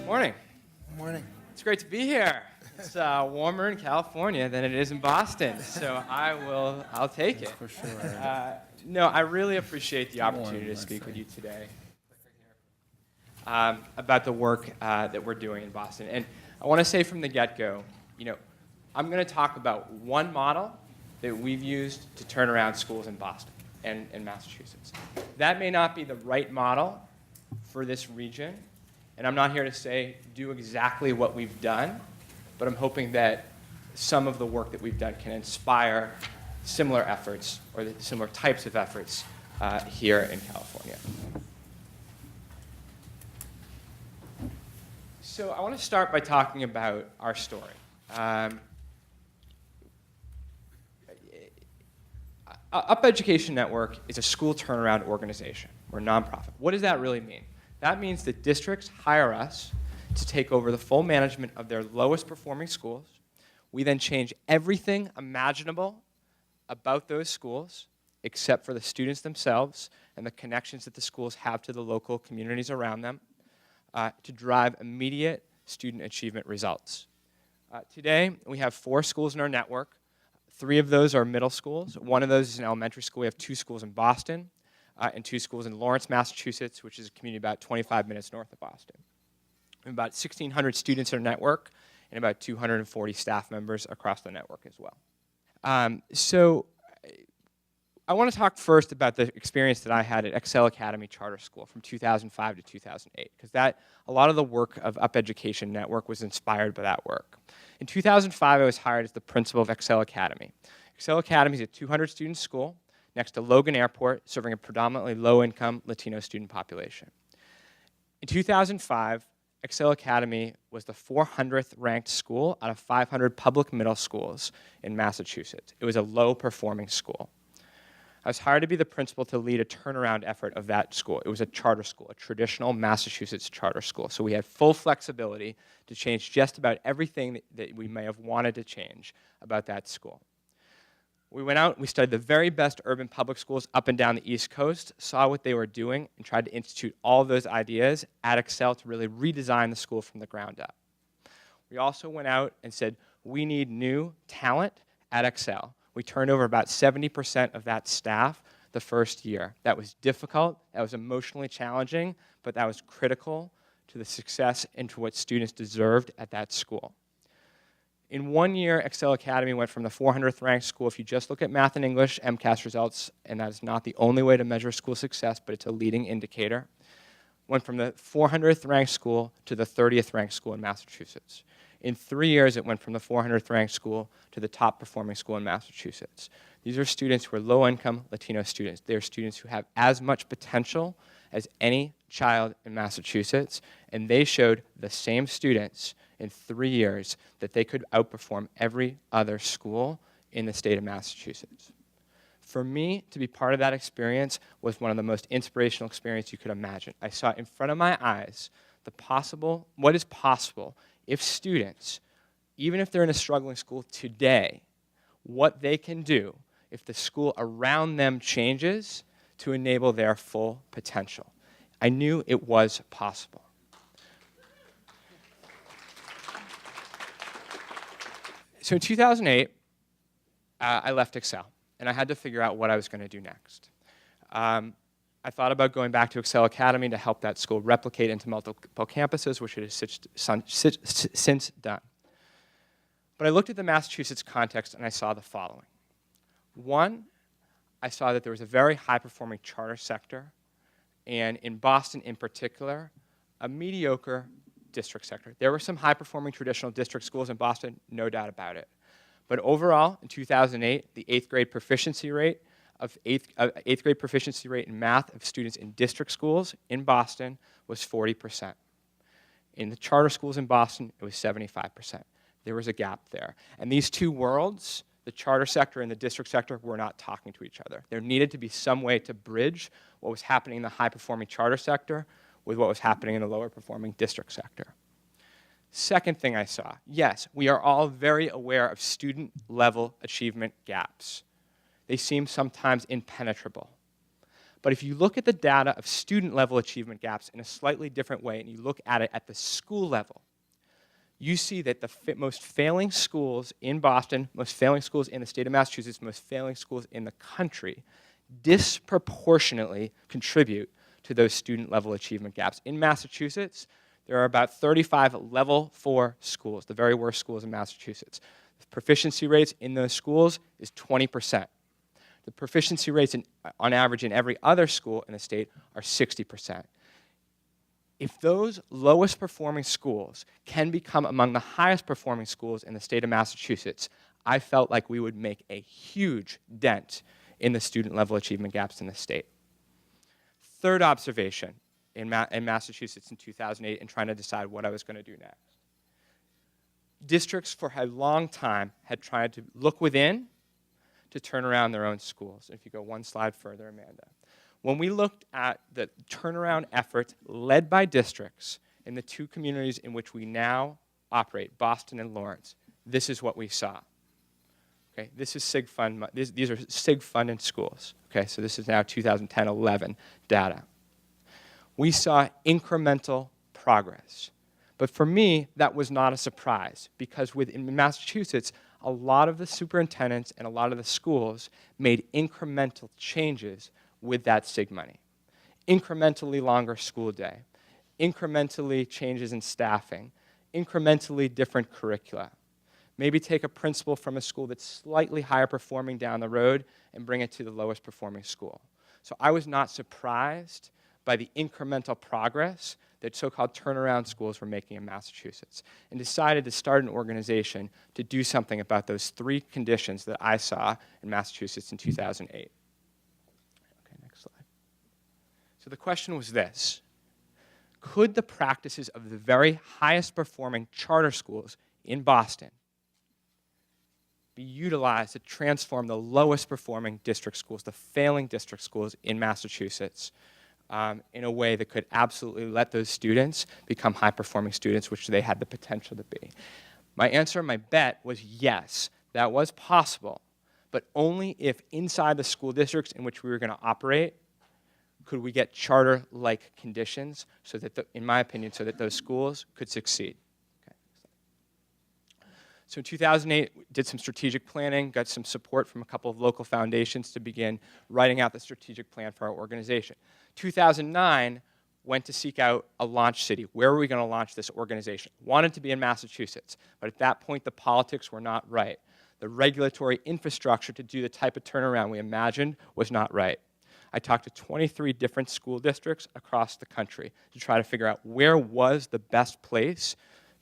Morning. Morning. It's great to be here. It's warmer in California than it is in Boston, so I'll take it. For sure. No, I really appreciate the opportunity to speak with you today about the work that we're doing in Boston. And I want to say from the get-go, I'm going to talk about one model that we've used to turn around schools in Boston and in Massachusetts. That may not be the right model for this region, and I'm not here to say do exactly what we've done, but I'm hoping that some of the work that we've done can inspire similar efforts or similar types of efforts here in California. So I want to start by talking about our story. Up Education Network is a school turnaround organization. We're a nonprofit. What does that really mean? That means that districts hire us to take over the full management of their lowest performing schools. We then change everything imaginable about those schools, except for the students themselves and the connections that the schools have to the local communities around them, to drive immediate student achievement results. Today, we have 4 schools in our network. 3 of those are middle schools. 1 of those is an elementary school. We have 2 schools in Boston and 2 schools in Lawrence, Massachusetts, which is a community about 25 minutes north of Boston. We have about 1,600 students in our network and about 240 staff members across the network as well. So I want to talk first about the experience that I had at Excel Academy Charter School from 2005 to 2008, because a lot of the work of Up Education Network was inspired by that work. In 2005, I was hired as the principal of Excel Academy. Excel Academy is a 200-student school next to Logan Airport, serving a predominantly low-income Latino student population. In 2005, Excel Academy was the 400th ranked school out of 500 public middle schools in Massachusetts. It was a low-performing school. I was hired to be the principal to lead a turnaround effort of that school. It was a charter school, a traditional Massachusetts charter school. So we had full flexibility to change just about everything that we may have wanted to change about that school. We went out, we studied the very best urban public schools up and down the East Coast, saw what they were doing, and tried to institute all of those ideas at Excel to really redesign the school from the ground up. We also went out and said, we need new talent at Excel. We turned over about 70% of that staff the first year. That was difficult, that was emotionally challenging, but that was critical to the success and to what students deserved at that school. In 1 year, Excel Academy went from the 400th ranked school, if you just look at math and English, MCAS results, and that is not the only way to measure school success, but it's a leading indicator, went from the 400th ranked school to the 30th ranked school in Massachusetts. In 3 years, it went from the 400th ranked school to the top performing school in Massachusetts. These are students who are low-income Latino students. They are students who have as much potential as any child in Massachusetts, and they showed the same students in 3 years that they could outperform every other school in the state of Massachusetts. For me, to be part of that experience was one of the most inspirational experiences you could imagine. I saw in front of my eyes what is possible if students, even if they're in a struggling school today, what they can do if the school around them changes to enable their full potential. I knew it was possible. So in 2008, I left Excel, and I had to figure out what I was going to do next. I thought about going back to Excel Academy to help that school replicate into multiple campuses, which it has since done. But I looked at the Massachusetts context, and I saw the following. One, I saw that there was a very high-performing charter sector, and in Boston in particular, a mediocre district sector. There were some high-performing traditional district schools in Boston, no doubt about it. But overall, in 2008, the eighth grade proficiency rate in math of students in district schools in Boston was 40%. In the charter schools in Boston, it was 75%. There was a gap there. And these two worlds, the charter sector and the district sector, were not talking to each other. There needed to be some way to bridge what was happening in the high-performing charter sector with what was happening in the lower-performing district sector. Second thing I saw, yes, we are all very aware of student-level achievement gaps. They seem sometimes impenetrable. But if you look at the data of student-level achievement gaps in a slightly different way, and you look at it at the school level, you see that the most failing schools in Boston, most failing schools in the state of Massachusetts, most failing schools in the country disproportionately contribute to those student-level achievement gaps. In Massachusetts, there are about 35 level 4 schools, the very worst schools in Massachusetts. The proficiency rates in those schools is 20%. The proficiency rates on average in every other school in the state are 60%. If those lowest performing schools can become among the highest performing schools in the state of Massachusetts, I felt like we would make a huge dent in the student level achievement gaps in the state. Third observation in Massachusetts in 2008 and trying to decide what I was going to do next. Districts for a long time had tried to look within to turn around their own schools. If you go one slide further, Amanda. When we looked at the turnaround efforts led by districts in the two communities in which we now operate, Boston and Lawrence, this is what we saw. Okay, this is SIG Fund. These are SIG funded schools. Okay, so this is now 2010-11 data. We saw incremental progress. But for me, that was not a surprise because in Massachusetts, a lot of the superintendents and a lot of the schools made incremental changes with that SIG money. Incrementally longer school day, incrementally changes in staffing, incrementally different curricula. Maybe take a principal from a school that's slightly higher performing down the road and bring it to the lowest performing school. So I was not surprised by the incremental progress that so-called turnaround schools were making in Massachusetts, and decided to start an organization to do something about those three conditions that I saw in Massachusetts in 2008. Okay, next slide. So the question was this: could the practices of the very highest performing charter schools in Boston be utilized to transform the lowest performing district schools, the failing district schools in Massachusetts, in a way that could absolutely let those students become high-performing students, which they had the potential to be? My answer, my bet, was yes, that was possible, but only if inside the school districts in which we were going to operate could we get charter-like conditions so that, in my opinion, so that those schools could succeed. Okay. So in 2008, did some strategic planning, got some support from a couple of local foundations to begin writing out the strategic plan for our organization. 2009, went to seek out a launch city. Where were we going to launch this organization? Wanted to be in Massachusetts, but at that point the politics were not right. The regulatory infrastructure to do the type of turnaround we imagined was not right. I talked to 23 different school districts across the country to try to figure out where was the best place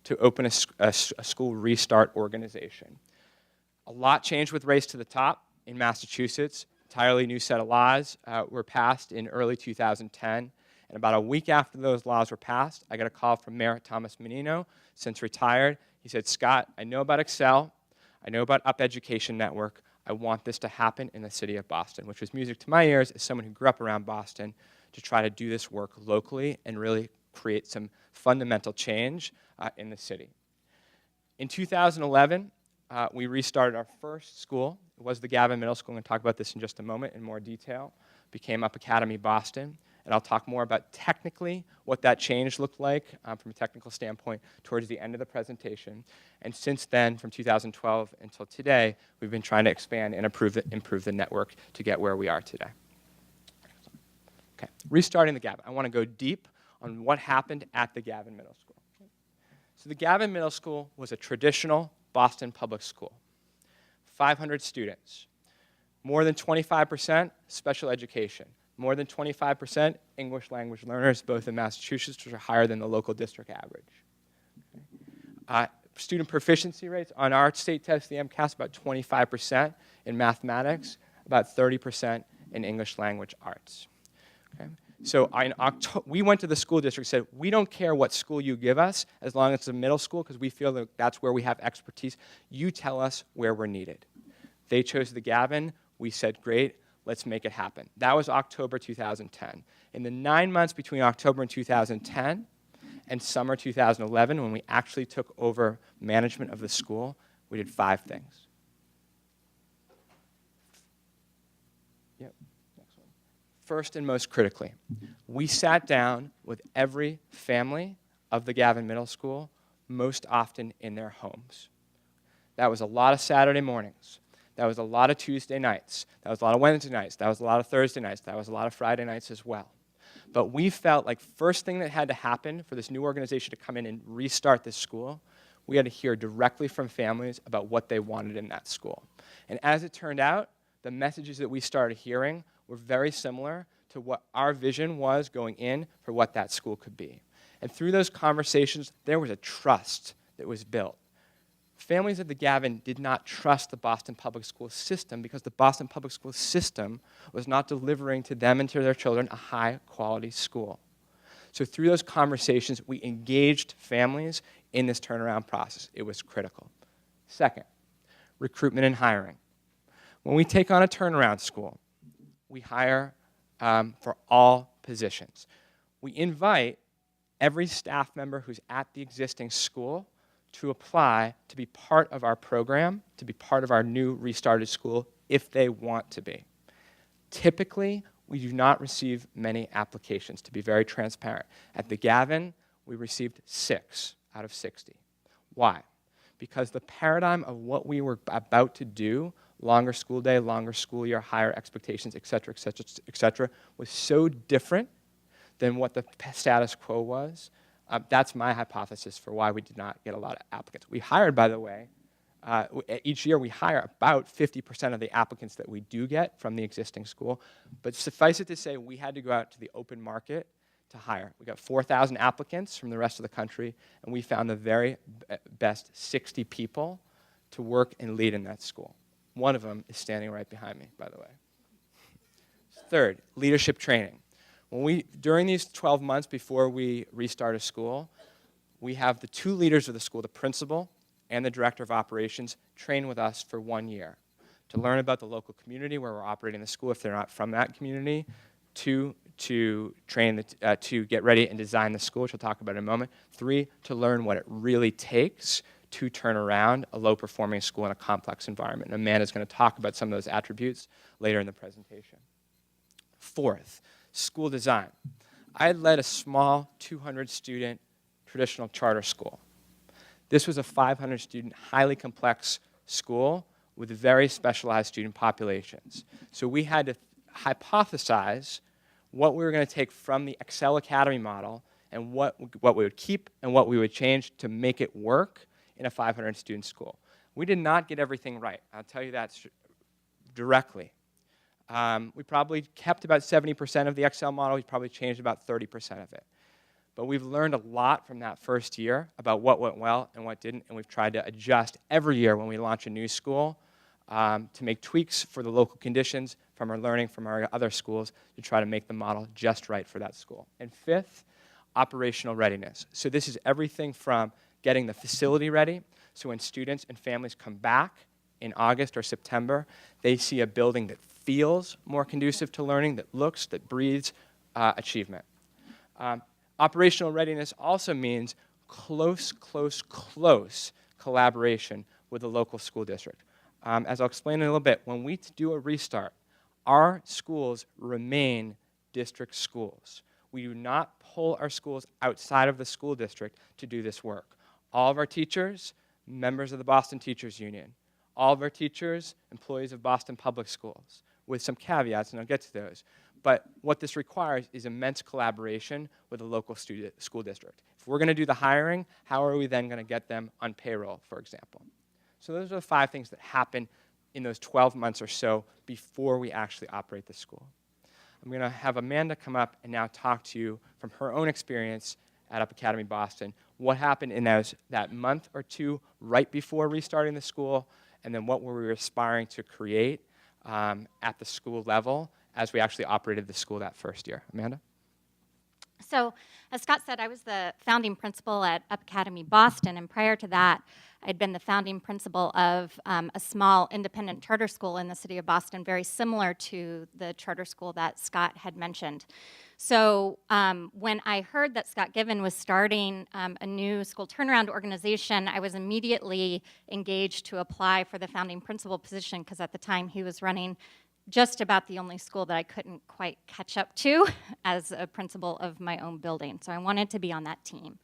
to open a school restart organization. A lot changed with Race to the Top in Massachusetts. Entirely new set of laws were passed in early 2010. And about a week after those laws were passed, I got a call from Mayor Thomas Menino, since retired. He said, "Scott, I know about Excel. I know about Up Education Network. I want this to happen in the city of Boston," which was music to my ears as someone who grew up around Boston, to try to do this work locally and really create some fundamental change in the city. In 2011, we restarted our first school. It was the Gavin Middle School. I'm going to talk about this in just a moment in more detail. Became Up Academy Boston. And I'll talk more about technically what that change looked like from a technical standpoint towards the end of the presentation. And since then, from 2012 until today, we've been trying to expand and improve the network to get where we are today. Okay, restarting the Gavin. I want to go deep on what happened at the Gavin Middle School. So the Gavin Middle School was a traditional Boston public school. 500 students. More than 25% special education. More than 25% English language learners, both in Massachusetts, which are higher than the local district average. Okay. Student proficiency rates on our state test, the MCAS, about 25% in mathematics, about 30% in English language arts. Okay. So in October, we went to the school district and said, we don't care what school you give us, as long as it's a middle school, because we feel that that's where we have expertise. You tell us where we're needed. They chose the Gavin. We said, great, let's make it happen. That was October 2010. In the 9 months between October in 2010 and summer 2011, when we actually took over management of the school, we did 5 things. Yep, next one. First and most critically, we sat down with every family of the Gavin Middle School, most often in their homes. That was a lot of Saturday mornings. That was a lot of Tuesday nights. That was a lot of Wednesday nights. That was a lot of Thursday nights. That was a lot of Friday nights as well. But we felt like first thing that had to happen for this new organization to come in and restart this school, we had to hear directly from families about what they wanted in that school. And as it turned out, the messages that we started hearing were very similar to what our vision was going in for what that school could be. And through those conversations, there was a trust that was built. Families of the Gavin did not trust the Boston Public School system because the Boston Public School system was not delivering to them and to their children a high-quality school. So through those conversations, we engaged families in this turnaround process. It was critical. Second, recruitment and hiring. When we take on a turnaround school, we hire for all positions. We invite every staff member who's at the existing school to apply to be part of our program, to be part of our new restarted school if they want to be. Typically, we do not receive many applications, to be very transparent. At the Gavin, we received 6 out of 60. Why? Because the paradigm of what we were about to do, longer school day, longer school year, higher expectations, et cetera, et cetera, et cetera, was so different than what the status quo was. That's my hypothesis for why we did not get a lot of applicants. We hired, by the way, each year we hire about 50% of the applicants that we do get from the existing school. But suffice it to say, we had to go out to the open market to hire. We got 4,000 applicants from the rest of the country, and we found the very best 60 people to work and lead in that school. One of them is standing right behind me, by the way. Third, leadership training. During these 12 months before we restart a school, we have the 2 leaders of the school, the principal and the director of operations, train with us for 1 year to learn about the local community where we're operating the school if they're not from that community, to train, to get ready and design the school, which I'll talk about in a moment. 3, to learn what it really takes to turn around a low-performing school in a complex environment. And Amanda's going to talk about some of those attributes later in the presentation. Fourth, school design. I had led a small 200-student traditional charter school. This was a 500-student, highly complex school with very specialized student populations. So we had to hypothesize what we were going to take from the Excel Academy model and what we would keep and what we would change to make it work in a 500-student school. We did not get everything right. I'll tell you that directly. We probably kept about 70% of the Excel model. We probably changed about 30% of it. But we've learned a lot from that first year about what went well and what didn't, and we've tried to adjust every year when we launch a new school to make tweaks for the local conditions from our learning from our other schools to try to make the model just right for that school. And fifth, operational readiness. So this is everything from getting the facility ready, so when students and families come back in August or September, they see a building that feels more conducive to learning, that looks, that breathes achievement. Operational readiness also means close collaboration with the local school district. As I'll explain in a little bit, when we do a restart, our schools remain district schools. We do not pull our schools outside of the school district to do this work. All of our teachers, members of the Boston Teachers Union. All of our teachers, employees of Boston Public Schools, with some caveats, and I'll get to those. But what this requires is immense collaboration with the local school district. If we're going to do the hiring, how are we then going to get them on payroll, for example? So those are the 5 things that happen in those 12 months or so before we actually operate the school. I'm going to have Amanda come up and now talk to you from her own experience at Up Academy Boston, what happened in that month or 2 right before restarting the school, and then what were we aspiring to create at the school level as we actually operated the school that first year. Amanda? So, as Scott said, I was the founding principal at Up Academy Boston, and prior to that, I'd been the founding principal of a small independent charter school in the city of Boston, very similar to the charter school that Scott had mentioned. So when I heard that Scott Given was starting a new school turnaround organization, I was immediately engaged to apply for the founding principal position because at the time he was running just about the only school that I couldn't quite catch up to as a principal of my own building. So I wanted to be on that team.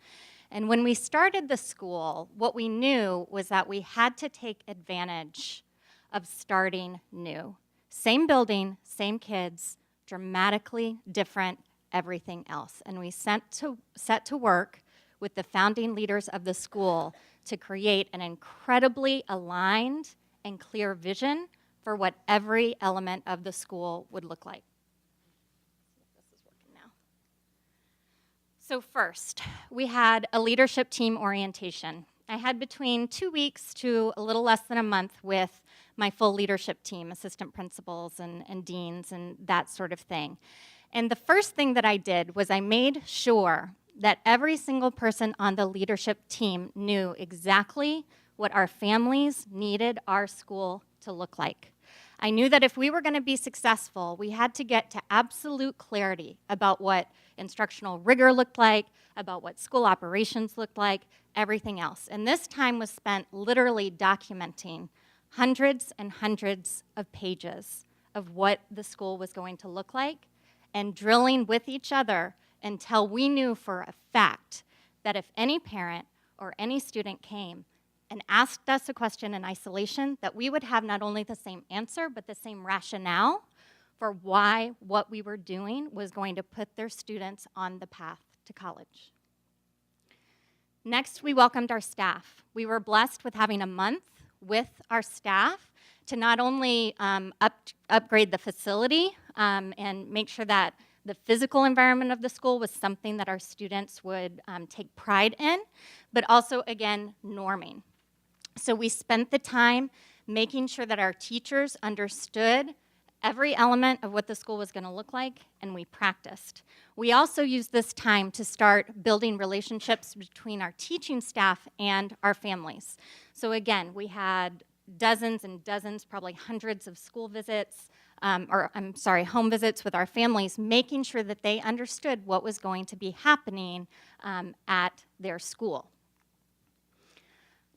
And when we started the school, what we knew was that we had to take advantage of starting new. Same building, same kids, dramatically different everything else. And we set to work with the founding leaders of the school to create an incredibly aligned and clear vision for what every element of the school would look like. This is working now. So first, we had a leadership team orientation. I had between 2 weeks to a little less than a month with my full leadership team, assistant principals and deans and that sort of thing. And the first thing that I did was I made sure that every single person on the leadership team knew exactly what our families needed our school to look like. I knew that if we were going to be successful, we had to get to absolute clarity about what instructional rigor looked like, about what school operations looked like, everything else. And this time was spent literally documenting hundreds and hundreds of pages of what the school was going to look like and drilling with each other until we knew for a fact that if any parent or any student came and asked us a question in isolation, that we would have not only the same answer, but the same rationale for why what we were doing was going to put their students on the path to college. Next, we welcomed our staff. We were blessed with having a month with our staff to not only upgrade the facility and make sure that the physical environment of the school was something that our students would take pride in, but also, again, norming. So we spent the time making sure that our teachers understood every element of what the school was going to look like, and we practiced. We also used this time to start building relationships between our teaching staff and our families. So again, we had dozens and dozens, probably hundreds of school visits, home visits with our families, making sure that they understood what was going to be happening at their school.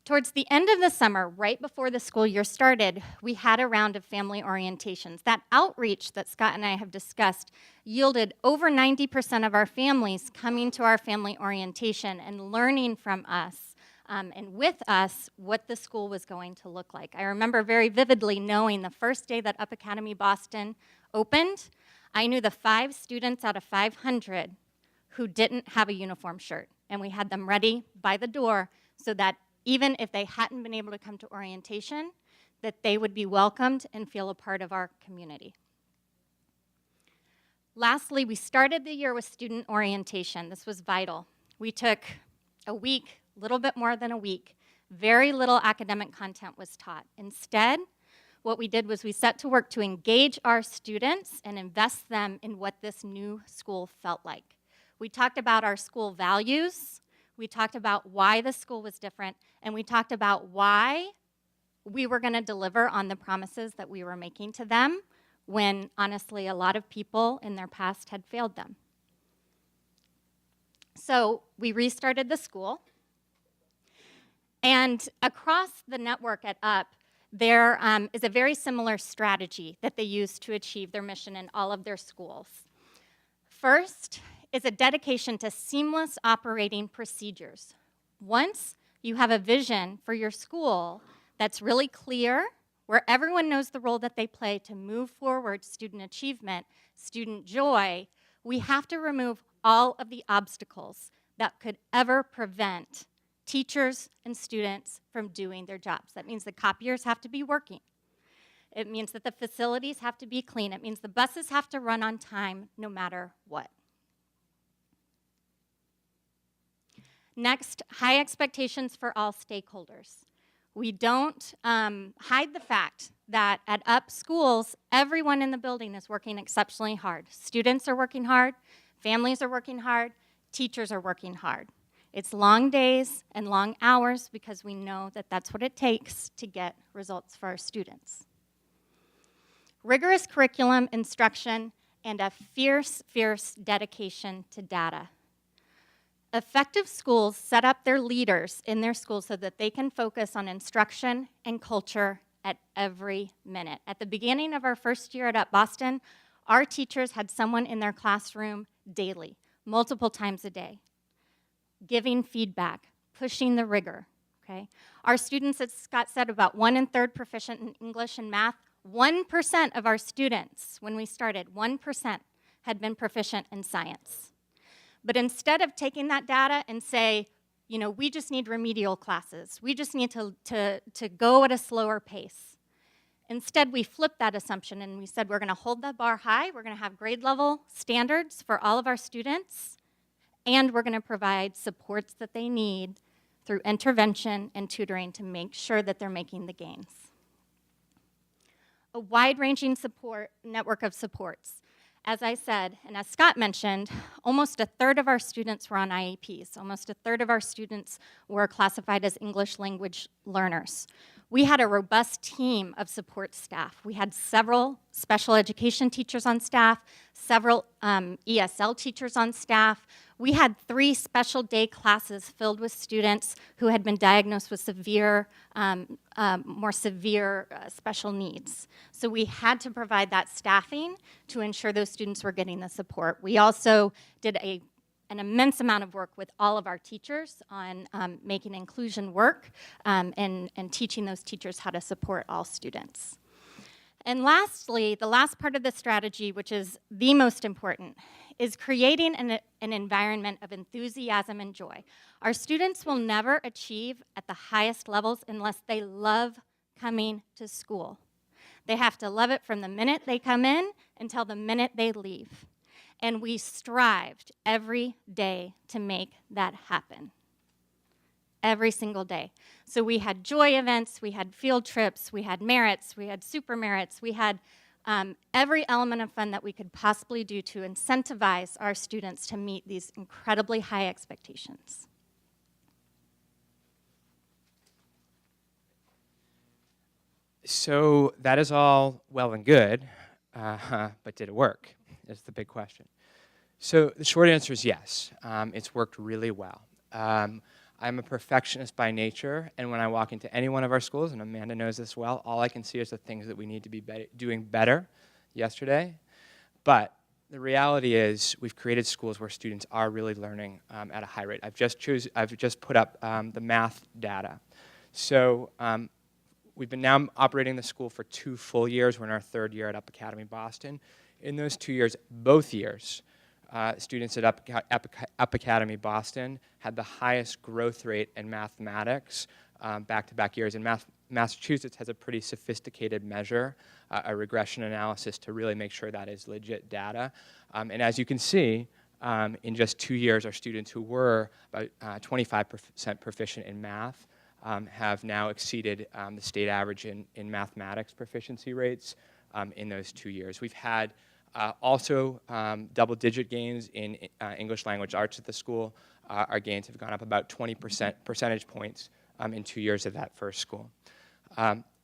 Towards the end of the summer, right before the school year started, we had a round of family orientations. That outreach that Scott and I have discussed yielded over 90% of our families coming to our family orientation and learning from us and with us what the school was going to look like. I remember very vividly knowing the first day that Up Academy Boston opened, I knew the 5 students out of 500 who didn't have a uniform shirt, and we had them ready by the door so that even if they hadn't been able to come to orientation, that they would be welcomed and feel a part of our community. Lastly, we started the year with student orientation. This was vital. We took a week, a little bit more than a week. Very little academic content was taught. Instead, what we did was we set to work to engage our students and invest them in what this new school felt like. We talked about our school values. We talked about why the school was different, and we talked about why we were going to deliver on the promises that we were making to them when, honestly, a lot of people in their past had failed them. So we restarted the school, and across the network at UP, there is a very similar strategy that they use to achieve their mission in all of their schools. First is a dedication to seamless operating procedures. Once you have a vision for your school that's really clear, where everyone knows the role that they play to move forward student achievement, student joy, we have to remove all of the obstacles that could ever prevent teachers and students from doing their jobs. That means the copiers have to be working. It means that the facilities have to be clean. It means the buses have to run on time no matter what. Next, high expectations for all stakeholders. We don't hide the fact that at UP schools, everyone in the building is working exceptionally hard. Students are working hard, families are working hard, teachers are working hard. It's long days and long hours because we know that that's what it takes to get results for our students. Rigorous curriculum, instruction, and a fierce, fierce dedication to data. Effective schools set up their leaders in their schools so that they can focus on instruction and culture at every minute. At the beginning of our first year at Up Boston, our teachers had someone in their classroom daily, multiple times a day, giving feedback, pushing the rigor, okay? Our students, as Scott said, about 1 1/3 proficient in English and math. 1% of our students, when we started, 1% had been proficient in science. But instead of taking that data and say, you know, we just need remedial classes, we just need to go at a slower pace. Instead, we flipped that assumption and we said we're gonna hold the bar high, we're gonna have grade level standards for all of our students, and we're gonna provide supports that they need through intervention and tutoring to make sure that they're making the gains. A wide-ranging support network of supports. As I said, and as Scott mentioned, almost 1/3 of our students were on IEPs. Almost 1/3 of our students were classified as English language learners. We had a robust team of support staff. We had several special education teachers on staff, several ESL teachers on staff. We had 3 special day classes filled with students who had been diagnosed with more severe special needs. So we had to provide that staffing to ensure those students were getting the support. We also did an immense amount of work with all of our teachers on making inclusion work and teaching those teachers how to support all students. And lastly, the last part of the strategy, which is the most important, is creating an environment of enthusiasm and joy. Our students will never achieve at the highest levels unless they love coming to school. They have to love it from the minute they come in until the minute they leave. And we strived every day to make that happen. Every single day. So we had joy events, we had field trips, we had merits, we had super merits, we had every element of fun that we could possibly do to incentivize our students to meet these incredibly high expectations. So that is all well and good, but did it work? Is the big question. So the short answer is yes. It's worked really well. I'm a perfectionist by nature, and when I walk into any one of our schools, and Amanda knows this well, all I can see is the things that we need to be doing better yesterday. But the reality is we've created schools where students are really learning at a high rate. I've just put up the math data. So we've been now operating the school for 2 full years. We're in our 3rd year at Up Academy Boston. In those 2 years, both years, students at Up Academy Boston had the highest growth rate in mathematics back-to-back years. And Massachusetts has a pretty sophisticated measure, a regression analysis to really make sure that is legit data. And as you can see, in just 2 years, our students who were about 25% proficient in math have now exceeded the state average in mathematics proficiency rates in those 2 years. We've had also double-digit gains in English language arts at the school. Our gains have gone up about 20 percentage points in 2 years at that first school.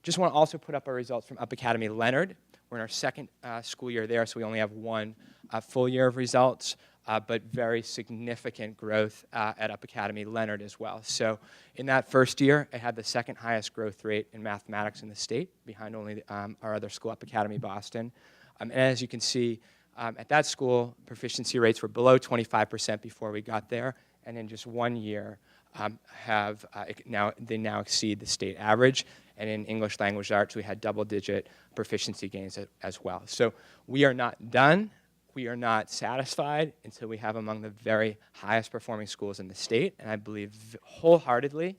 Just want to also put up our results from Up Academy Leonard. We're in our 2nd school year there, so we only have 1 full year of results, but very significant growth at Up Academy Leonard as well. So in that first year, it had the 2nd highest growth rate in mathematics in the state, behind only our other school, Up Academy Boston. And as you can see, at that school, proficiency rates were below 25% before we got there, and in just 1 year, they now exceed the state average. And in English language arts, we had double-digit proficiency gains as well. So we are not done. We are not satisfied until we have among the very highest performing schools in the state, and I believe wholeheartedly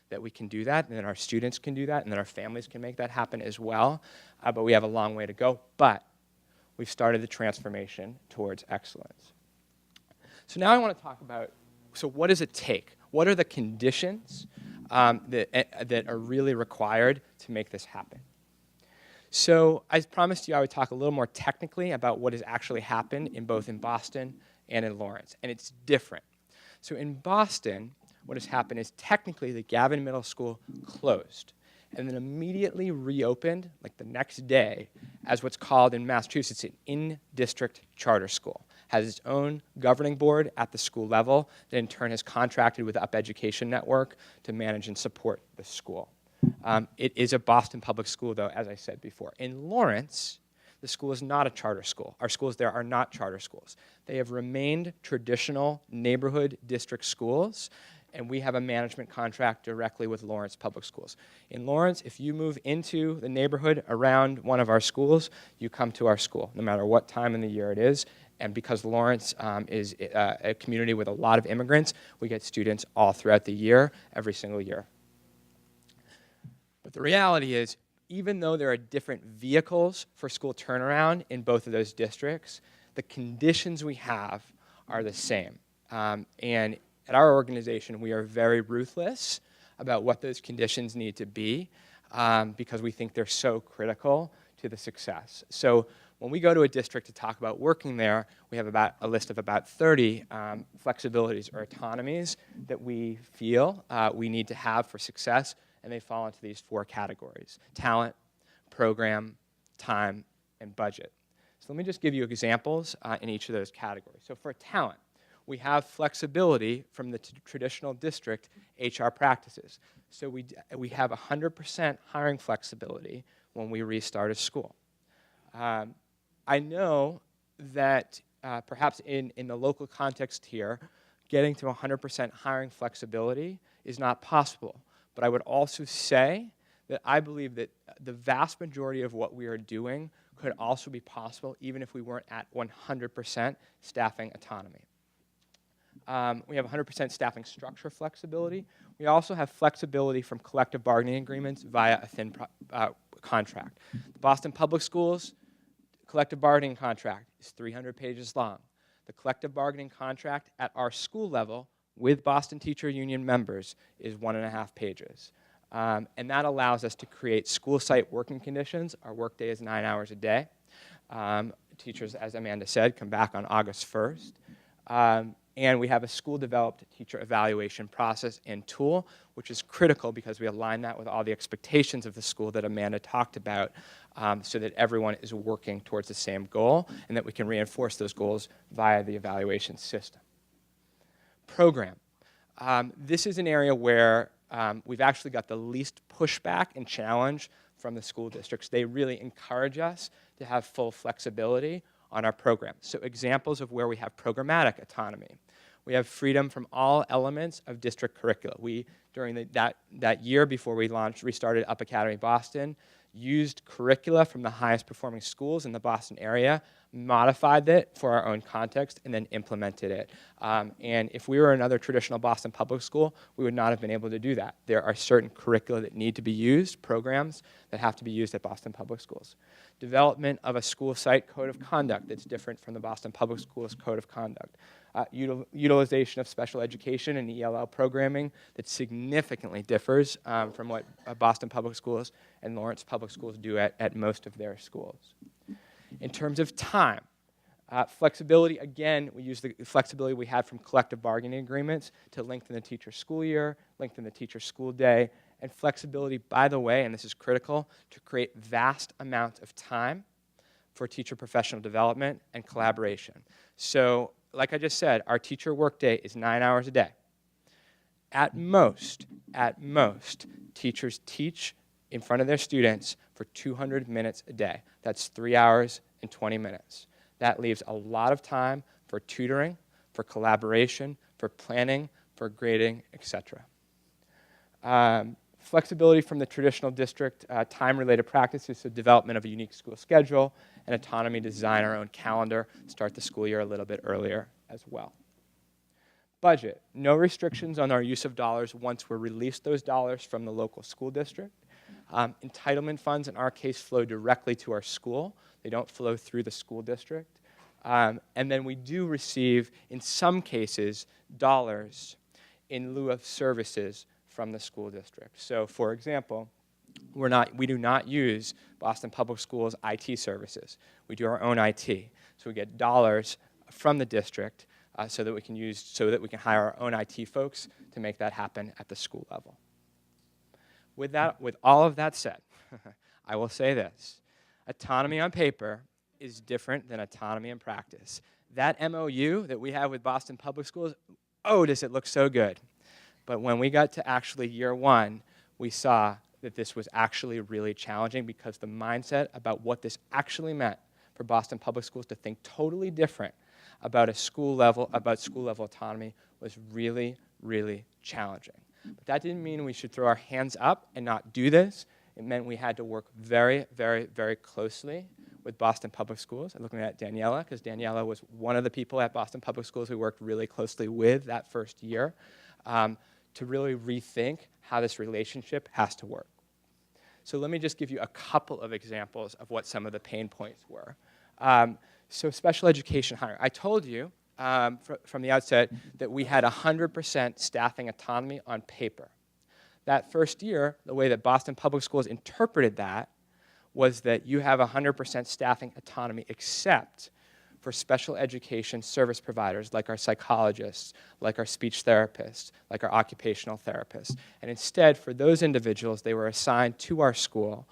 that we can do that, and that our students can do that, and that our families can make that happen as well. But we have a long way to go. But we've started the transformation towards excellence. So now I want to talk about, so what does it take? What are the conditions that are really required to make this happen? So I promised you I would talk a little more technically about what has actually happened in both in Boston and in Lawrence, and it's different. So in Boston, what has happened is technically the Gavin Middle School closed and then immediately reopened, like the next day, as what's called in Massachusetts an in-district charter school. Has its own governing board at the school level that in turn has contracted with the Up Education Network to manage and support the school. It is a Boston public school, though, as I said before. In Lawrence, the school is not a charter school. Our schools there are not charter schools. They have remained traditional neighborhood district schools, and we have a management contract directly with Lawrence Public Schools. In Lawrence, if you move into the neighborhood around one of our schools, you come to our school, no matter what time in the year it is. And because Lawrence is a community with a lot of immigrants, we get students all throughout the year, every single year. But the reality is, even though there are different vehicles for school turnaround in both of those districts, the conditions we have are the same. And at our organization, we are very ruthless about what those conditions need to be because we think they're so critical to the success. So when we go to a district to talk about working there, we have about a list of about 30 flexibilities or autonomies that we feel we need to have for success, and they fall into these 4 categories: talent, program, time, and budget. So let me just give you examples in each of those categories. So for talent, we have flexibility from the traditional district HR practices. So we have 100% hiring flexibility when we restart a school. I know that perhaps in the local context here, getting to 100% hiring flexibility is not possible. But I would also say that I believe that the vast majority of what we are doing could also be possible even if we weren't at 100% staffing autonomy. We have 100% staffing structure flexibility. We also have flexibility from collective bargaining agreements via a thin contract. The Boston Public Schools collective bargaining contract is 300 pages long. The collective bargaining contract at our school level with Boston Teacher Union members is 1.5 pages. And that allows us to create school site working conditions. Our workday is 9 hours a day. Teachers, as Amanda said, come back on August 1st. And we have a school-developed teacher evaluation process and tool, which is critical because we align that with all the expectations of the school that Amanda talked about so that everyone is working towards the same goal and that we can reinforce those goals via the evaluation system. Program. This is an area where we've actually got the least pushback and challenge from the school districts. They really encourage us to have full flexibility on our program. So examples of where we have programmatic autonomy. We have freedom from all elements of district curricula. We, during that year before we restarted Up Academy Boston, used curricula from the highest performing schools in the Boston area, modified it for our own context, and then implemented it. And if we were another traditional Boston public school, we would not have been able to do that. There are certain curricula that need to be used, programs that have to be used at Boston public schools. Development of a school site code of conduct that's different from the Boston Public Schools Code of Conduct. Utilization of special education and ELL programming that significantly differs from what Boston Public Schools and Lawrence Public Schools do at most of their schools. In terms of time, flexibility, again, we use the flexibility we had from collective bargaining agreements to lengthen the teacher school year, lengthen the teacher school day, and flexibility, by the way, and this is critical, to create vast amounts of time for teacher professional development and collaboration. So, like I just said, our teacher workday is 9 hours a day. At most, teachers teach in front of their students for 200 minutes a day. That's 3 hours and 20 minutes. That leaves a lot of time for tutoring, for collaboration, for planning, for grading, etc. Flexibility from the traditional district, time-related practices, so development of a unique school schedule, and autonomy to design our own calendar, start the school year a little bit earlier as well. Budget, no restrictions on our use of dollars once we release those dollars from the local school district. Entitlement funds, in our case, flow directly to our school. They don't flow through the school district. And then we do receive, in some cases, dollars in lieu of services from the school district. So, for example, we do not use Boston Public Schools IT services. We do our own IT. So we get dollars from the district so that we can hire our own IT folks to make that happen at the school level. With all of that said, I will say this. Autonomy on paper is different than autonomy in practice. That MOU that we have with Boston Public Schools, oh, does it look so good. But when we got to actually year one, we saw that this was actually really challenging because the mindset about what this actually meant for Boston Public Schools to think totally different about school level autonomy was really, really challenging. But that didn't mean we should throw our hands up and not do this. It meant we had to work very, very, very closely with Boston Public Schools. I'm looking at Daniela, because Daniela was one of the people at Boston Public Schools we worked really closely with that first year to really rethink how this relationship has to work. So let me just give you a couple of examples of what some of the pain points were. So special education hiring. I told you from the outset that we had 100% staffing autonomy on paper. That first year, the way that Boston Public Schools interpreted that was that you have 100% staffing autonomy except for special education service providers like our psychologists, like our speech therapists, like our occupational therapists. And instead, for those individuals, they were assigned to our school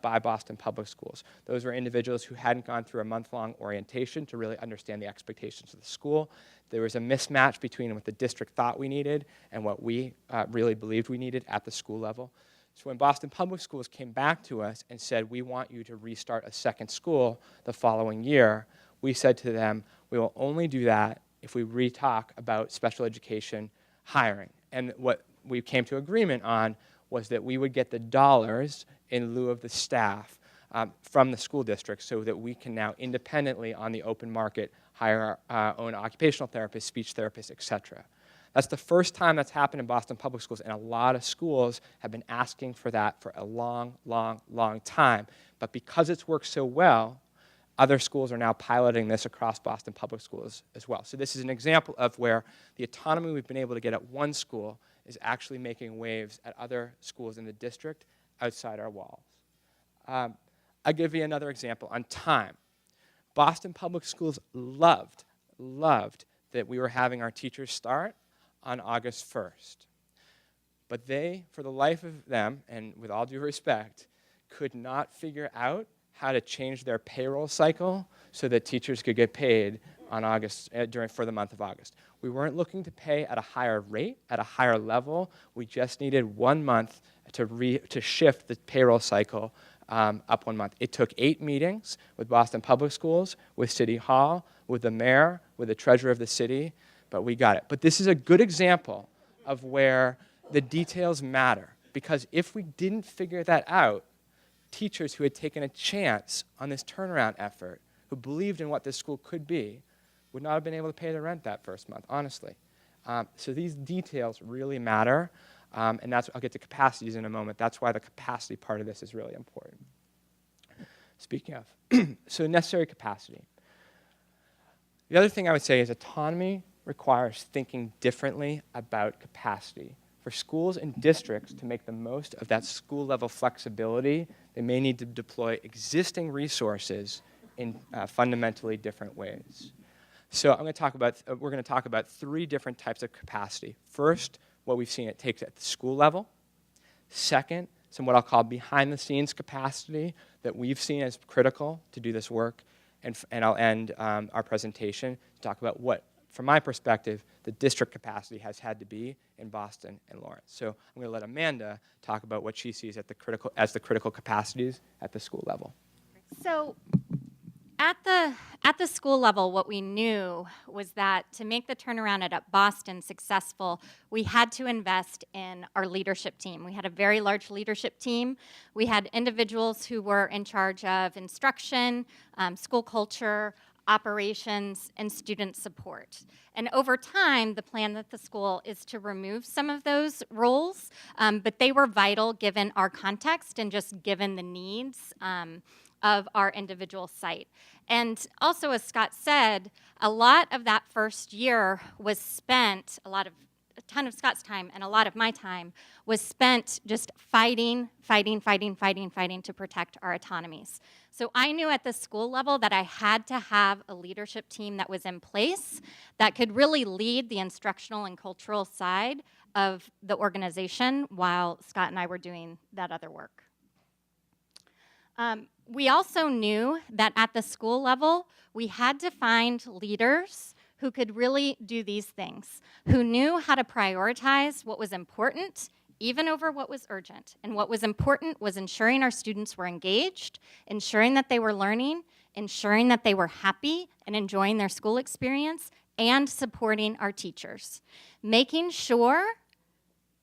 by Boston Public Schools. Those were individuals who hadn't gone through a month-long orientation to really understand the expectations of the school. There was a mismatch between what the district thought we needed and what we really believed we needed at the school level. So when Boston Public Schools came back to us and said, we want you to restart a second school the following year, we said to them, we will only do that if we re-talk about special education hiring. And what we came to agreement on was that we would get the dollars in lieu of the staff from the school district so that we can now independently on the open market hire our own occupational therapists, speech therapists, et cetera. That's the first time that's happened in Boston Public Schools, and a lot of schools have been asking for that for a long, long, long time. But because it's worked so well, other schools are now piloting this across Boston Public Schools as well. So this is an example of where the autonomy we've been able to get at one school is actually making waves at other schools in the district outside our walls. I'll give you another example on time. Boston Public Schools loved that we were having our teachers start on August 1st. But they, for the life of them, and with all due respect, could not figure out how to change their payroll cycle so that teachers could get paid on for the month of August. We weren't looking to pay at a higher rate, at a higher level. We just needed 1 month to shift the payroll cycle up 1 month. It took 8 meetings with Boston Public Schools, with City Hall, with the mayor, with the treasurer of the city, but we got it. But this is a good example of where the details matter, because if we didn't figure that out, teachers who had taken a chance on this turnaround effort, who believed in what this school could be, would not have been able to pay their rent that first month, honestly. So these details really matter, and I'll get to capacities in a moment. That's why the capacity part of this is really important. Speaking of, so necessary capacity. The other thing I would say is autonomy requires thinking differently about capacity. For schools and districts to make the most of that school-level flexibility, they may need to deploy existing resources in fundamentally different ways. So we're going to talk about 3 different types of capacity. First, what we've seen it takes at the school level. Second, some what I'll call behind-the-scenes capacity that we've seen as critical to do this work. And I'll end our presentation to talk about what, from my perspective, the district capacity has had to be in Boston and Lawrence. So I'm going to let Amanda talk about what she sees as the critical capacities at the school level. So at the school level, what we knew was that to make the turnaround at Boston successful, we had to invest in our leadership team. We had a very large leadership team. We had individuals who were in charge of instruction, school culture, operations, and student support. And over time, the plan at the school is to remove some of those roles, but they were vital given our context and just given the needs of our individual site. And also, as Scott said, a lot of that first year was spent, a ton of Scott's time and a lot of my time was spent just fighting to protect our autonomies. So I knew at the school level that I had to have a leadership team that was in place that could really lead the instructional and cultural side of the organization while Scott and I were doing that other work. We also knew that at the school level, we had to find leaders who could really do these things, who knew how to prioritize what was important even over what was urgent. And what was important was ensuring our students were engaged, ensuring that they were learning, ensuring that they were happy and enjoying their school experience, and supporting our teachers. Making sure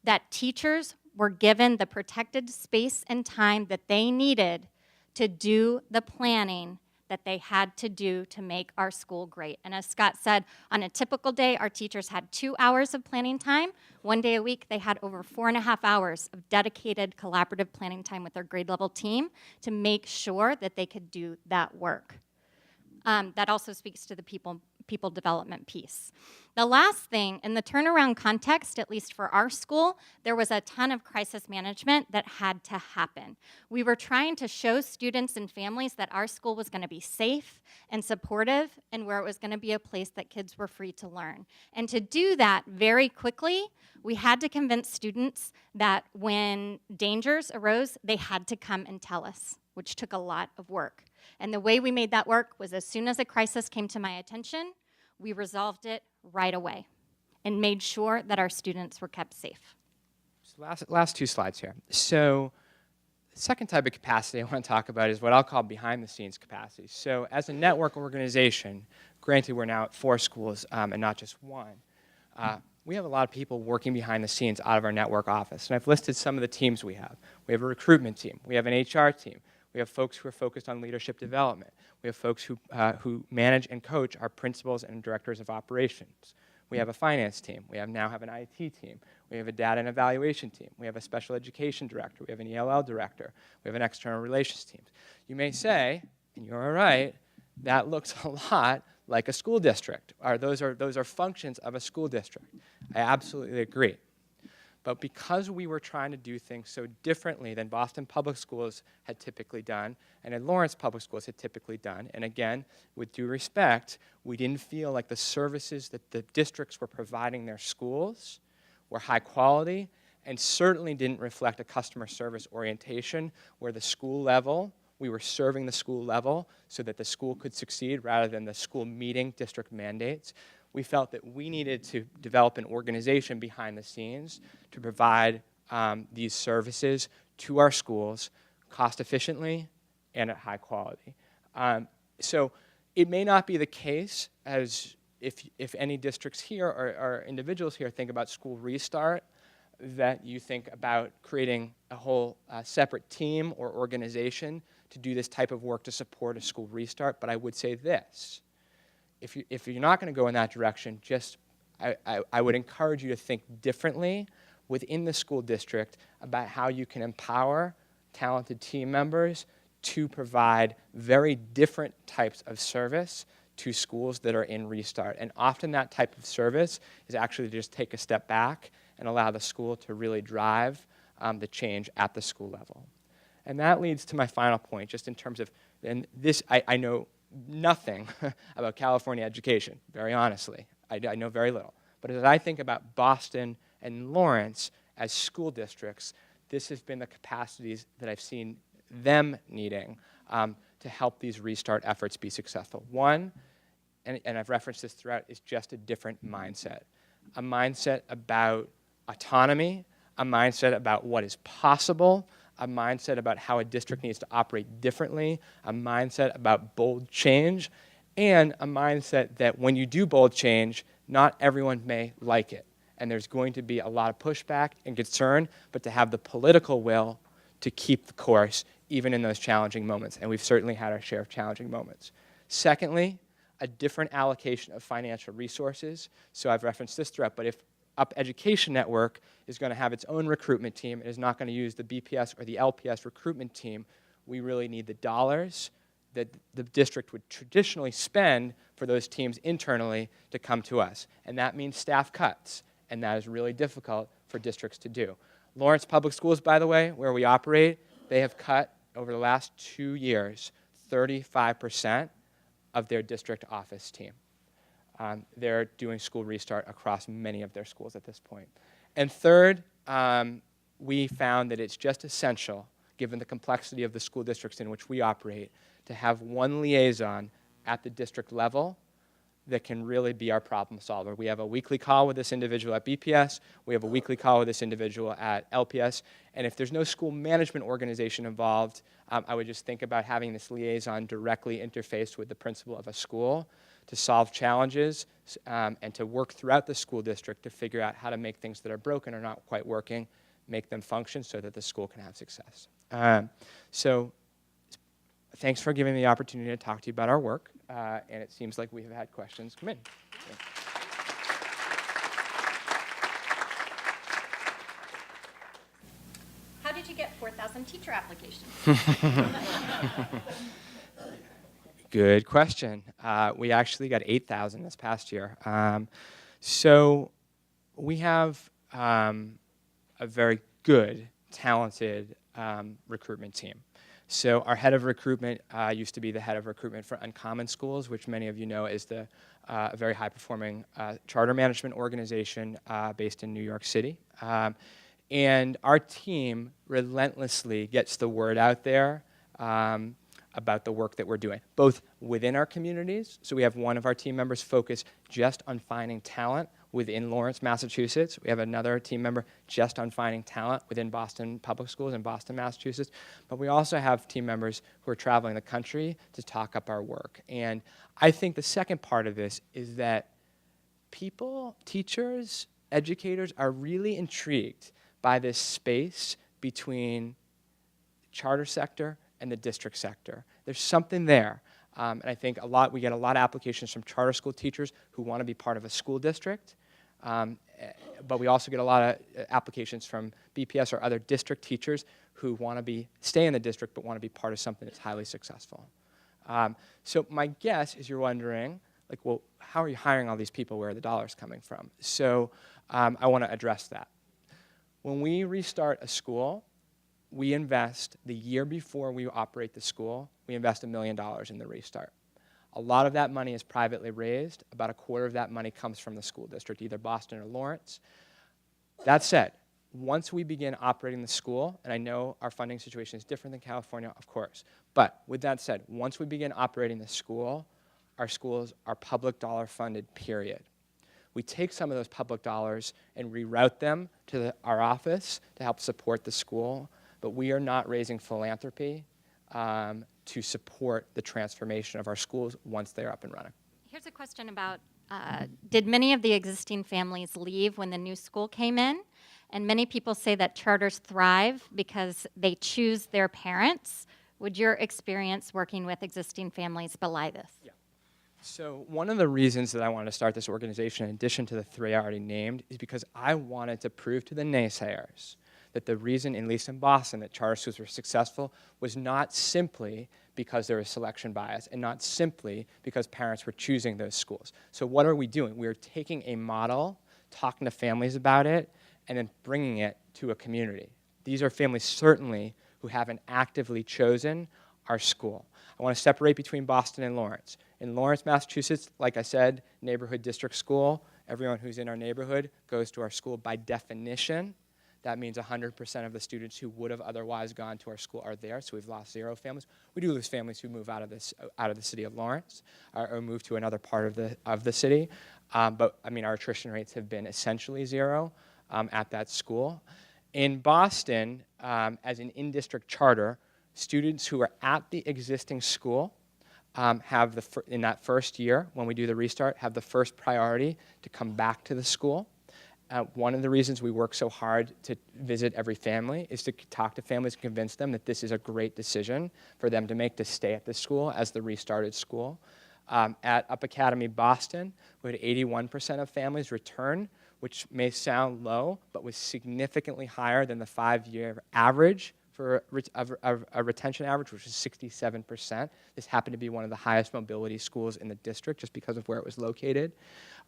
that teachers were given the protected space and time that they needed to do the planning that they had to do to make our school great. And as Scott said, on a typical day, our teachers had 2 hours of planning time. One day a week, they had over 4.5 hours of dedicated collaborative planning time with their grade level team to make sure that they could do that work. That also speaks to the people development piece. The last thing, in the turnaround context, at least for our school, there was a ton of crisis management that had to happen. We were trying to show students and families that our school was going to be safe and supportive and where it was going to be a place that kids were free to learn. And to do that very quickly, we had to convince students that when dangers arose, they had to come and tell us, which took a lot of work. And the way we made that work was as soon as a crisis came to my attention, we resolved it right away and made sure that our students were kept safe. So last 2 slides here. So the second type of capacity I want to talk about is what I'll call behind-the-scenes capacity. So as a network organization, granted we're now at 4 schools and not just 1, we have a lot of people working behind the scenes out of our network office. And I've listed some of the teams we have. We have a recruitment team. We have an HR team. We have folks who are focused on leadership development. We have folks who manage and coach our principals and directors of operations. We have a finance team. We now have an IT team. We have a data and evaluation team. We have a special education director. We have an ELL director. We have an external relations team. You may say, and you're right, that looks a lot like a school district. Or those are functions of a school district. I absolutely agree. But because we were trying to do things so differently than Boston Public Schools had typically done, and in Lawrence Public Schools had typically done, and again, with due respect, we didn't feel like the services that the districts were providing their schools were high quality, and certainly didn't reflect a customer service orientation where the school level, we were serving the school level so that the school could succeed rather than the school meeting district mandates. We felt that we needed to develop an organization behind the scenes to provide these services to our schools cost efficiently and at high quality. So it may not be the case as if any districts here or individuals here think about school restart, that you think about creating a whole separate team or organization to do this type of work to support a school restart. But I would say this. If you're not going to go in that direction, I would encourage you to think differently within the school district about how you can empower talented team members to provide very different types of service to schools that are in restart. And often that type of service is actually to just take a step back and allow the school to really drive the change at the school level. And that leads to my final point, just in terms of, and this, I know nothing about California education, very honestly. I know very little. But as I think about Boston and Lawrence as school districts, this has been the capacities that I've seen them needing to help these restart efforts be successful. One, and I've referenced this throughout, is just a different mindset. A mindset about autonomy, a mindset about what is possible, a mindset about how a district needs to operate differently, a mindset about bold change, and a mindset that when you do bold change, not everyone may like it. And there's going to be a lot of pushback and concern, but to have the political will to keep the course, even in those challenging moments. And we've certainly had our share of challenging moments. Secondly, a different allocation of financial resources. So I've referenced this throughout, but if Up Education Network is going to have its own recruitment team and is not going to use the BPS or the LPS recruitment team, we really need the dollars that the district would traditionally spend for those teams internally to come to us. And that means staff cuts, and that is really difficult for districts to do. Lawrence Public Schools, by the way, where we operate, they have cut over the last 2 years 35% of their district office team. They're doing school restart across many of their schools at this point. And third, we found that it's just essential, given the complexity of the school districts in which we operate, to have one liaison at the district level that can really be our problem solver. We have a weekly call with this individual at BPS. We have a weekly call with this individual at LPS. And if there's no school management organization involved, I would just think about having this liaison directly interface with the principal of a school to solve challenges and to work throughout the school district to figure out how to make things that are broken or not quite working, make them function so that the school can have success. So thanks for giving me the opportunity to talk to you about our work. And it seems like we have had questions come in. How did you get 4,000 teacher applications? Good question. We actually got 8,000 this past year. So we have a very good, talented recruitment team. So our head of recruitment used to be the head of recruitment for Uncommon Schools, which many of you know is the very high-performing charter management organization based in New York City. And our team relentlessly gets the word out there about the work that we're doing, both within our communities. So we have one of our team members focus just on finding talent within Lawrence, Massachusetts. We have another team member just on finding talent within Boston Public Schools in Boston, Massachusetts. But we also have team members who are traveling the country to talk up our work. And I think the second part of this is that people, teachers, educators are really intrigued by this space between charter sector and the district sector. There's something there. And I think we get a lot of applications from charter school teachers who want to be part of a school district. But we also get a lot of applications from BPS or other district teachers who want to stay in the district but want to be part of something that's highly successful. So my guess is you're wondering, like, well, how are you hiring all these people? Where are the dollars coming from? So I want to address that. When we restart a school, we invest the year before we operate the school, we invest $1 million in the restart. A lot of that money is privately raised. About a quarter of that money comes from the school district, either Boston or Lawrence. That said, once we begin operating the school, and I know our funding situation is different than California, of course, but with that said, once we begin operating the school, our schools are public dollar funded, period. We take some of those public dollars and reroute them to our office to help support the school, but we are not raising philanthropy to support the transformation of our schools once they're up and running. Here's a question about, did many of the existing families leave when the new school came in? And many people say that charters thrive because they choose their parents. Would your experience working with existing families belie this? Yeah. So one of the reasons that I wanted to start this organization, in addition to the three I already named, is because I wanted to prove to the naysayers that the reason, at least in Boston, that charter schools were successful was not simply because there was selection bias and not simply because parents were choosing those schools. So what are we doing? We're taking a model, talking to families about it, and then bringing it to a community. These are families certainly who haven't actively chosen our school. I want to separate between Boston and Lawrence. In Lawrence, Massachusetts, like I said, neighborhood district school, everyone who's in our neighborhood goes to our school by definition. That means 100% of the students who would have otherwise gone to our school are there, so we've lost 0 families. We do lose families who move out of the city of Lawrence or move to another part of the city. But I mean, our attrition rates have been essentially 0 at that school. In Boston, as an in-district charter, students who are at the existing school have in that first year, when we do the restart, have the first priority to come back to the school. One of the reasons we work so hard to visit every family is to talk to families and convince them that this is a great decision for them to make to stay at the school as the restarted school. At Up Academy Boston, we had 81% of families return, which may sound low, but was significantly higher than the 5-year average for a retention average, which was 67%. This happened to be one of the highest mobility schools in the district just because of where it was located.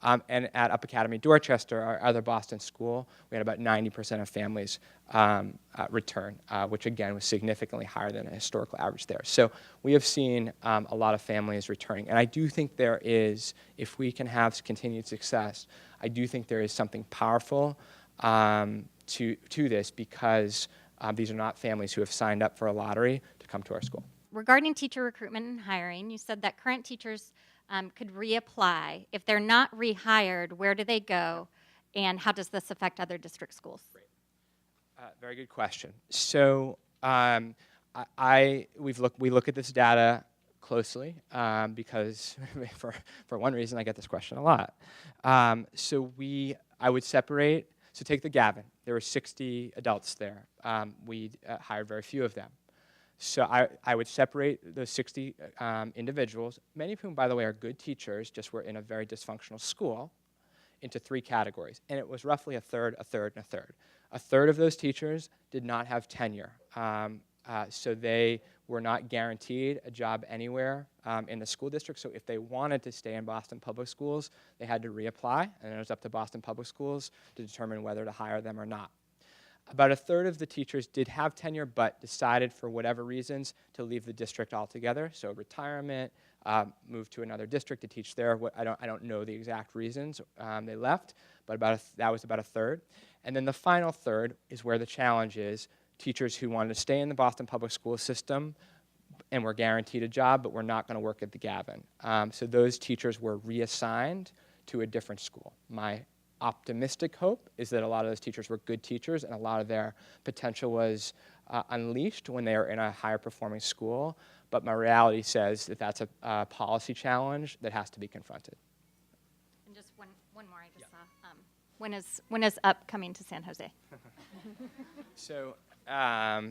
And at Up Academy Dorchester, our other Boston school, we had about 90% of families return, which again was significantly higher than a historical average there. So we have seen a lot of families returning. And I do think there is, if we can have continued success, I do think there is something powerful to this because these are not families who have signed up for a lottery to come to our school. Regarding teacher recruitment and hiring, you said that current teachers could reapply. If they're not rehired, where do they go? And how does this affect other district schools? Very good question. So we look at this data closely because for one reason I get this question a lot. I would separate. So take the Gavin. There were 60 adults there. We hired very few of them. So I would separate those 60 individuals, many of whom, by the way, are good teachers, just were in a very dysfunctional school, into 3 categories. And it was roughly a third, a third, and a third. A third of those teachers did not have tenure. So they were not guaranteed a job anywhere in the school district. So if they wanted to stay in Boston Public Schools, they had to reapply, and it was up to Boston Public Schools to determine whether to hire them or not. About a third of the teachers did have tenure, but decided for whatever reasons to leave the district altogether. So retirement, moved to another district to teach there. I don't know the exact reasons they left, but that was about a third. And then the final third is where the challenge is: teachers who wanted to stay in the Boston Public School system and were guaranteed a job, but were not going to work at the Gavin. So those teachers were reassigned to a different school. My optimistic hope is that a lot of those teachers were good teachers and a lot of their potential was unleashed when they were in a higher performing school, but my reality says that that's a policy challenge that has to be confronted. And just one more I just saw. When is UP coming to San Jose? So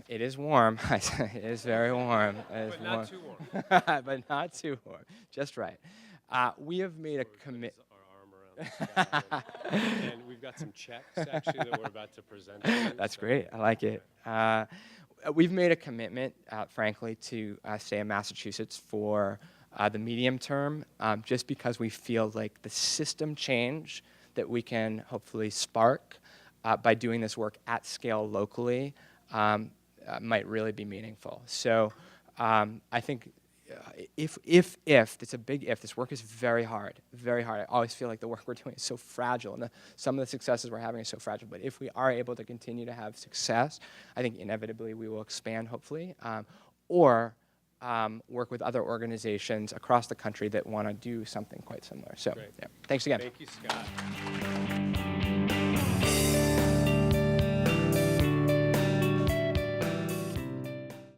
it is warm. It is very warm. But not too warm. But not too warm. Just right. We have made a commitment. And we've got some checks, actually, that we're about to present to you. That's great. I like it. We've made a commitment, frankly, to stay in Massachusetts for the medium term, just because we feel like the system change that we can hopefully spark by doing this work at scale locally might really be meaningful. So I think if it's a big if, this work is very hard, very hard. I always feel like the work we're doing is so fragile, and some of the successes we're having are so fragile. But if we are able to continue to have success, I think inevitably we will expand, hopefully, or work with other organizations across the country that want to do something quite similar. So, Great. yeah. Thanks again. Thank you, Scott.